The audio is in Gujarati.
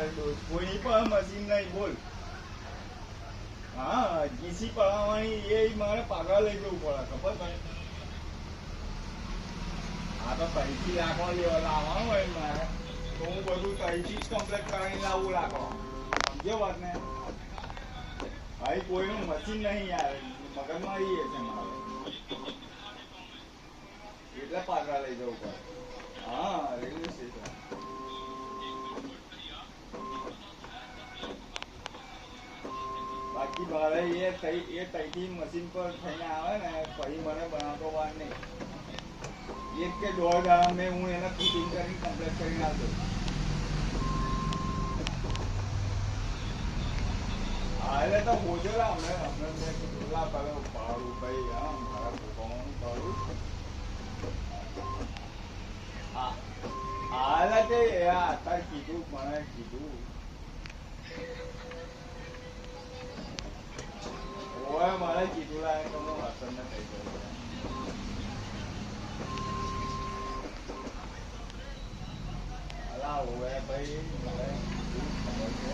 યાર કોઈની પણ મશીન નહીં બોલ. હા જીસી પડાવવાની એ મારે પાગા લઈ જવું પડે ખબર ભાઈ. હા તો પૈસી રાખવા લેવા લાવવાનું હોય મારે તો હું બધું તઈથી જ કમ્પ્લેટ કરાવીને લાવવું રાખો. સમજો વાત ને? ભાઈ કોઈનું મશીન નહીં યાર મગજમારી એ છે મારે એટલે પાગા લઈ જવું પડે. હા રેલવે સ્ટેશન. બાકી મારે એ તઈથી મશીન પર થઈને આવે ને પછી મને બનાવતો વાર નહીં. 1 કે 1.5 દાડા મેં હું એને ફિટિંગ કરીને કમ્પ્લીટ કરીને આવતો. હા એટલે તો બોજો હમણાં મેં કીધું લા પેલો ભાડું ભાઈ હા મારા ભોગવવાનું ભાડું. હા હા તે અત્યારે કીધું મને કીધું ઓય મારે કીધું લાગે તો હું હસન ને થઈ ગયો. અલા ઓય ભાઈ મને કીધું ખબર છે